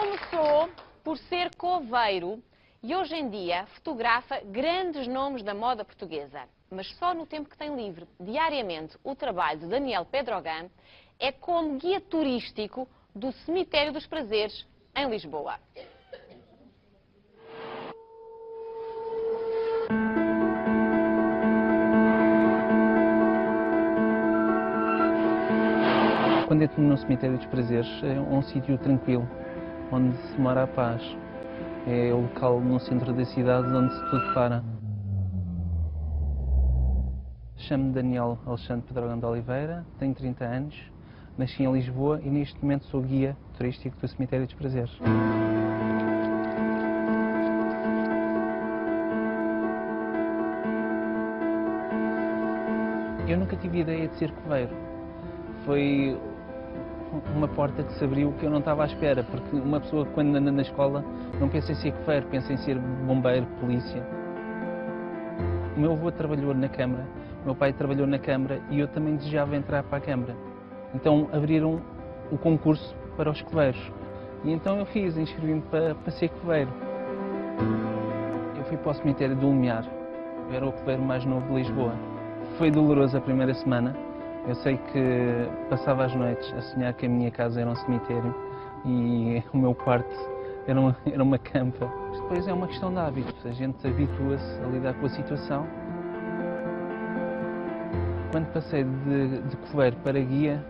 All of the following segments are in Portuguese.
começou por ser coveiro e hoje em dia fotografa grandes nomes da moda portuguesa. Mas só no tempo que tem livre, diariamente, o trabalho de Daniel Pedrogan é como guia turístico do Cemitério dos Prazeres, em Lisboa. Quando entro no Cemitério dos Prazeres, é um sítio tranquilo, onde se mora a paz. É o local no centro da cidade onde se tudo para. Chamo-me Daniel Alexandre Pedrogan de Oliveira, tenho 30 anos, nasci em Lisboa e neste momento sou guia turístico do Cemitério dos Prazeres. Eu nunca tive ideia de ser coveiro. Foi uma porta que se abriu que eu não estava à espera, porque uma pessoa quando anda na escola não pensa em ser coveiro, pensa em ser bombeiro, polícia. O meu avô trabalhou na Câmara, o meu pai trabalhou na Câmara e eu também desejava entrar para a Câmara. Então abriram o concurso para os coveiros e então eu inscrevi-me para ser coveiro. Eu fui para o cemitério do Lumiar, eu era o coveiro mais novo de Lisboa. Foi doloroso a primeira semana. Eu sei que passava as noites a sonhar que a minha casa era um cemitério e o meu quarto era uma campa. Mas depois é uma questão de hábitos, a gente habitua-se a lidar com a situação. Quando passei de coveiro para guia,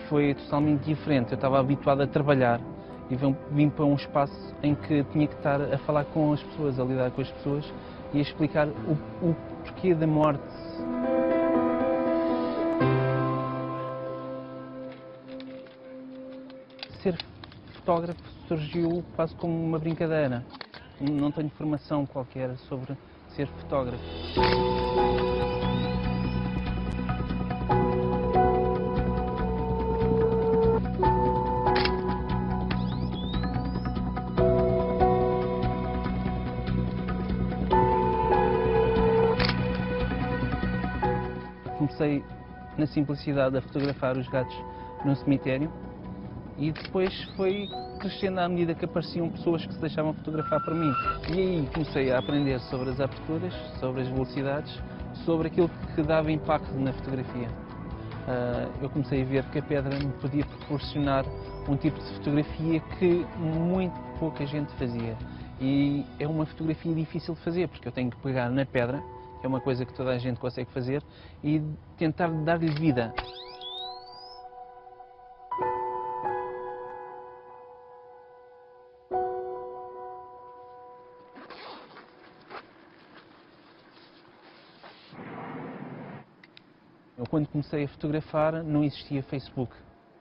foi totalmente diferente. Eu estava habituado a trabalhar e vim para um espaço em que tinha que estar a falar com as pessoas, a lidar com as pessoas e a explicar o porquê da morte. Ser fotógrafo surgiu quase como uma brincadeira. Não tenho formação qualquer sobre ser fotógrafo. Comecei na simplicidade a fotografar os gatos no cemitério. E depois foi crescendo à medida que apareciam pessoas que se deixavam fotografar por mim. E aí comecei a aprender sobre as aberturas, sobre as velocidades, sobre aquilo que dava impacto na fotografia. Eu comecei a ver que a pedra me podia proporcionar um tipo de fotografia que muito pouca gente fazia. E é uma fotografia difícil de fazer, porque eu tenho que pegar na pedra, que é uma coisa que toda a gente consegue fazer, e tentar dar-lhe vida. Eu, quando comecei a fotografar, não existia Facebook.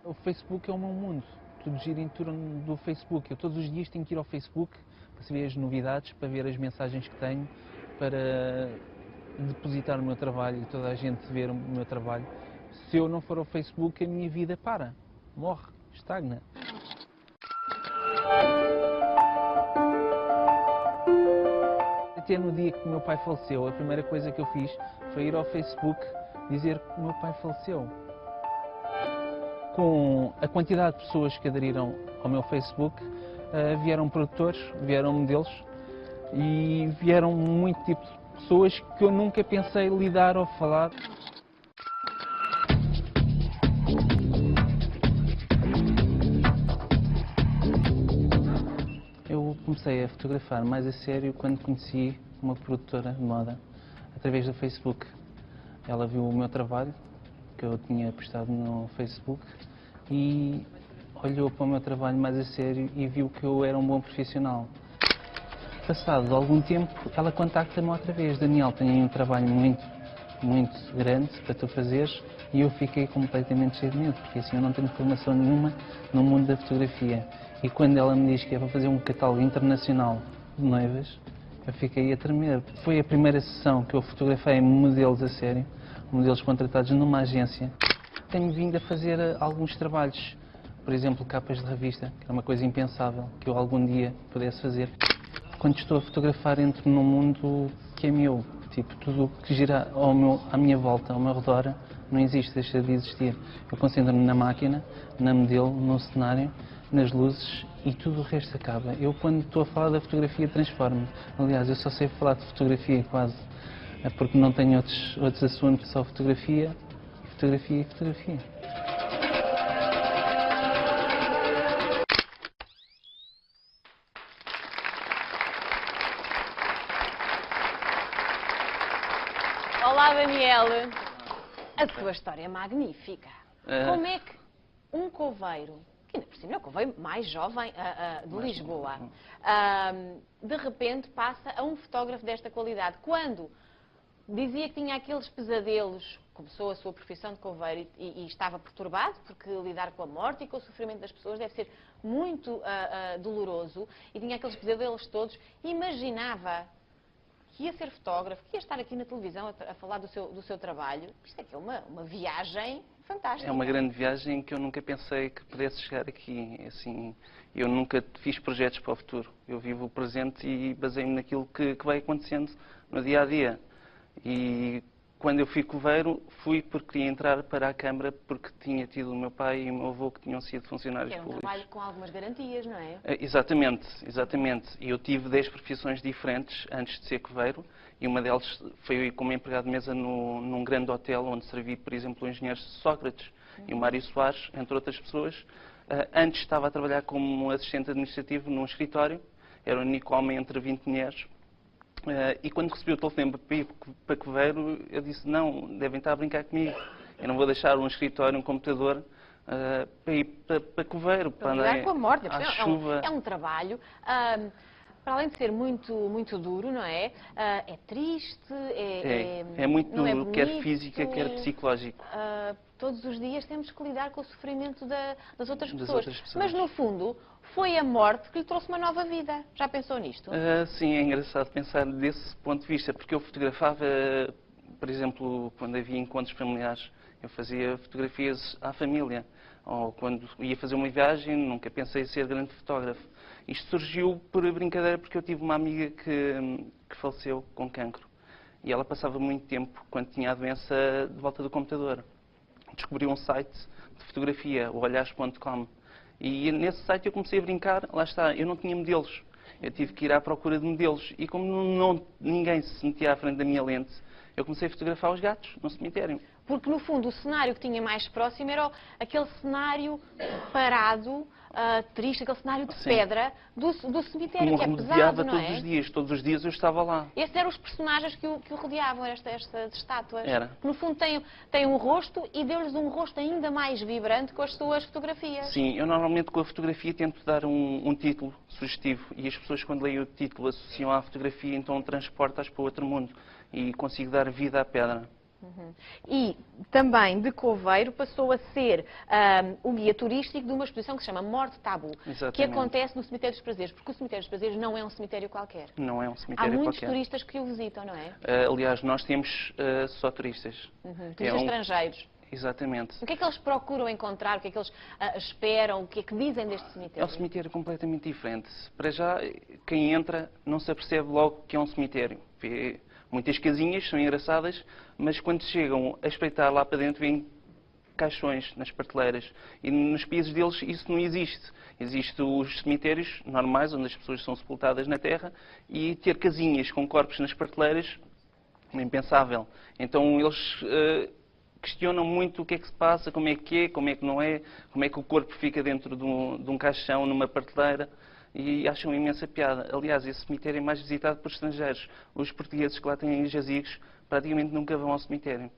O Facebook é o meu mundo, tudo gira em torno do Facebook. Eu todos os dias tenho que ir ao Facebook para saber as novidades, para ver as mensagens que tenho, para depositar o meu trabalho e toda a gente ver o meu trabalho. Se eu não for ao Facebook, a minha vida para, morre, estagna. Até no dia que o meu pai faleceu, a primeira coisa que eu fiz foi ir ao Facebook dizer que o meu pai faleceu. Com a quantidade de pessoas que aderiram ao meu Facebook, vieram produtores, vieram modelos e vieram muito tipo de pessoas que eu nunca pensei lidar ou falar. Eu comecei a fotografar mais a sério quando conheci uma produtora de moda através do Facebook. Ela viu o meu trabalho, que eu tinha postado no Facebook, e olhou para o meu trabalho mais a sério e viu que eu era um bom profissional. Passado algum tempo, ela contacta-me outra vez. Daniel, tenho aí um trabalho muito grande para tu fazeres, e eu fiquei completamente cheio de medo, porque assim eu não tenho formação nenhuma no mundo da fotografia. E quando ela me diz que é para fazer um catálogo internacional de noivas, eu fiquei a tremer. Foi a primeira sessão que eu fotografei modelos a sério, modelos contratados numa agência. Tenho vindo a fazer alguns trabalhos, por exemplo, capas de revista, que era uma coisa impensável que eu algum dia pudesse fazer. Quando estou a fotografar, entro num mundo que é meu. Tipo, tudo o que gira à minha volta, ao meu redor, não existe, deixa de existir. Eu concentro-me na máquina, na modelo, no cenário, nas luzes e tudo o resto acaba. Eu, quando estou a falar da fotografia, transformo-me. Aliás, eu só sei falar de fotografia quase, porque não tenho outros assuntos, só fotografia, fotografia e fotografia. Olá, Daniel. A tua história é magnífica. Como é que um coveiro, que ainda por cima é o coveiro mais jovem de Lisboa, de repente passa a um fotógrafo desta qualidade? Quando dizia que tinha aqueles pesadelos, começou a sua profissão de coveiro e estava perturbado, porque lidar com a morte e com o sofrimento das pessoas deve ser muito doloroso, e tinha aqueles pesadelos todos, imaginava que ia ser fotógrafo, que ia estar aqui na televisão a falar do seu trabalho. Isto é que é uma viagem fantástica. É uma grande viagem que eu nunca pensei que pudesse chegar aqui. Assim, eu nunca fiz projetos para o futuro. Eu vivo o presente e baseio-me naquilo que vai acontecendo no dia a dia. E quando eu fui coveiro, fui porque queria entrar para a Câmara, porque tinha tido o meu pai e o meu avô que tinham sido funcionários públicos. É um trabalho com algumas garantias, não é? Exatamente, exatamente. E eu tive 10 profissões diferentes antes de ser coveiro, e uma delas foi como empregado de mesa num grande hotel, onde servi, por exemplo, o engenheiro Sócrates e o Mário Soares, entre outras pessoas. Antes estava a trabalhar como assistente administrativo num escritório, era o único homem entre 20 mulheres. E quando recebi o telefonema para coveiro, eu disse, não, devem estar a brincar comigo. Eu não vou deixar um escritório, um computador, para ir para coveiro, para lidar com a morte. Chuva. É um trabalho, para além de ser muito, muito duro, não é? É triste, é muito duro, é bonito, quer física, quer psicológico. Todos os dias temos que lidar com o sofrimento das outras pessoas. Mas, no fundo, foi a morte que lhe trouxe uma nova vida. Já pensou nisto? Sim, é engraçado pensar desse ponto de vista, porque eu fotografava, por exemplo, quando havia encontros familiares, eu fazia fotografias à família. Ou quando ia fazer uma viagem, nunca pensei em ser grande fotógrafo. Isto surgiu por brincadeira, porque eu tive uma amiga que faleceu com cancro. E ela passava muito tempo, quando tinha a doença, de volta do computador. Descobri um site de fotografia, o olhares.com. E nesse site eu comecei a brincar, lá está, eu não tinha modelos. Eu tive que ir à procura de modelos. E como ninguém se metia à frente da minha lente, eu comecei a fotografar os gatos no cemitério. Porque, no fundo, o cenário que tinha mais próximo era aquele cenário parado, triste, aquele cenário de pedra do cemitério, que é pesado, não é? Todos os dias eu estava lá. Esses eram os personagens que o rodeavam, estas estátuas. Era. No fundo, têm um rosto e deu-lhes um rosto ainda mais vibrante com as suas fotografias. Sim, eu normalmente com a fotografia tento dar um título sugestivo, e as pessoas, quando leem o título, associam à fotografia, então transportam-as para outro mundo e consigo dar vida à pedra. E também de coveiro passou a ser o guia turístico de uma exposição que se chama Morte Tabu, Exatamente. Que acontece no Cemitério dos Prazeres, porque o Cemitério dos Prazeres não é um cemitério qualquer. Não é um cemitério qualquer. Há muitos qualquer. turistas que o visitam, não é? Aliás, nós temos só turistas. Turistas estrangeiros. Exatamente. O que é que eles procuram encontrar? O que é que eles esperam? O que é que dizem deste cemitério? É um cemitério completamente diferente. Para já, quem entra não se apercebe logo que é um cemitério. Muitas casinhas são engraçadas, mas quando chegam a espreitar lá para dentro, vêm caixões nas prateleiras. E nos países deles isso não existe. Existem os cemitérios normais, onde as pessoas são sepultadas na terra, e ter casinhas com corpos nas prateleiras é impensável. Então eles questionam muito o que é que se passa, como é que não é, como é que o corpo fica dentro de um caixão, numa prateleira. E acham imensa piada. Aliás, esse cemitério é mais visitado por estrangeiros. Os portugueses que lá têm jazigos praticamente nunca vão ao cemitério.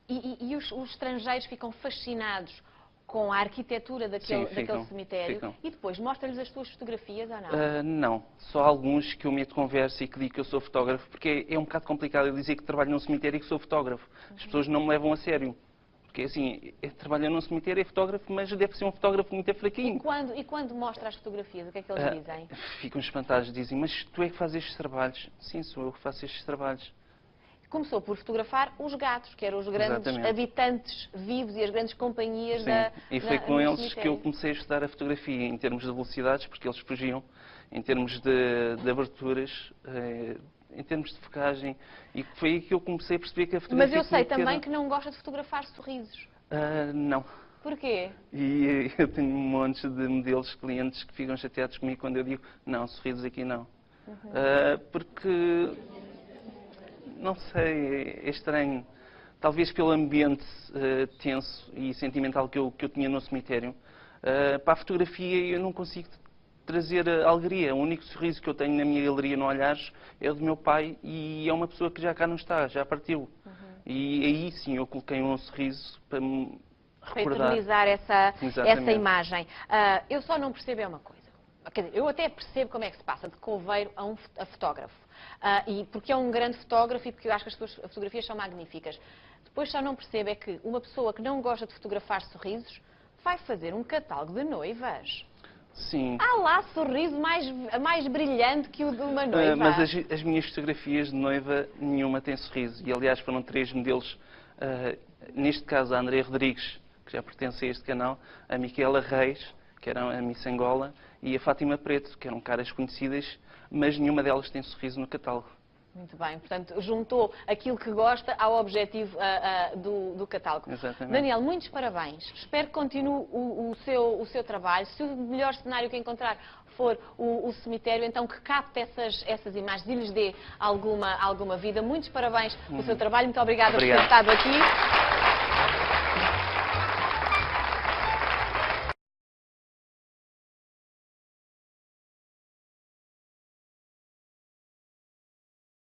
E os estrangeiros ficam fascinados com a arquitetura daquele cemitério. Ficam. E depois mostra-lhes as tuas fotografias ou não? Não. Só alguns que eu meto conversa e que digo que eu sou fotógrafo, porque é um bocado complicado eu dizer que trabalho num cemitério e que sou fotógrafo. As pessoas não me levam a sério. Porque assim, trabalha num cemitério, é fotógrafo, mas deve ser um fotógrafo muito fraquinho. E quando mostra as fotografias, o que é que eles dizem? Ficam espantados, dizem, mas tu é que fazes estes trabalhos? Sim, sou eu que faço estes trabalhos. Começou por fotografar os gatos, que eram os grandes habitantes vivos e as grandes companhias da E foi com eles que eu comecei a estudar a fotografia, em termos de velocidades, porque eles fugiam, em termos de aberturas, em termos de focagem, e foi aí que eu comecei a perceber que a fotografia... Mas eu sei também que não gosta de fotografar sorrisos. Não. Porquê? E eu tenho montes de modelos, clientes que ficam chateados comigo quando eu digo não, sorrisos aqui não. Porque, não sei, é estranho. Talvez pelo ambiente tenso e sentimental que eu tinha no cemitério. Para a fotografia eu não consigo trazer alegria. O único sorriso que eu tenho na minha galeria no Olhares é o do meu pai e é uma pessoa que já cá não está, já partiu. E aí sim eu coloquei um sorriso para me Para recordar. eternizar essa Exatamente. imagem. Eu só não percebo é uma coisa. Quer dizer, eu até percebo como é que se passa de coveiro a fotógrafo. E porque é um grande fotógrafo e porque eu acho que as suas fotografias são magníficas. Depois só não percebo é que uma pessoa que não gosta de fotografar sorrisos vai fazer um catálogo de noivas. Sim. Há lá sorriso mais brilhante que o de uma noiva. Mas as minhas fotografias de noiva, nenhuma tem sorriso. E aliás foram 3 modelos, neste caso a Andrea Rodrigues, que já pertence a este canal, a Micaela Reis, que era a Miss Angola, e a Fátima Preto, que eram caras conhecidas, mas nenhuma delas tem sorriso no catálogo. Muito bem, portanto, juntou aquilo que gosta ao objetivo do catálogo. Exatamente. Daniel, muitos parabéns. Espero que continue o seu trabalho. Se o melhor cenário que encontrar for o cemitério, então que capte essas imagens e lhes dê alguma vida. Muitos parabéns pelo seu trabalho. Muito obrigada por ter estado aqui.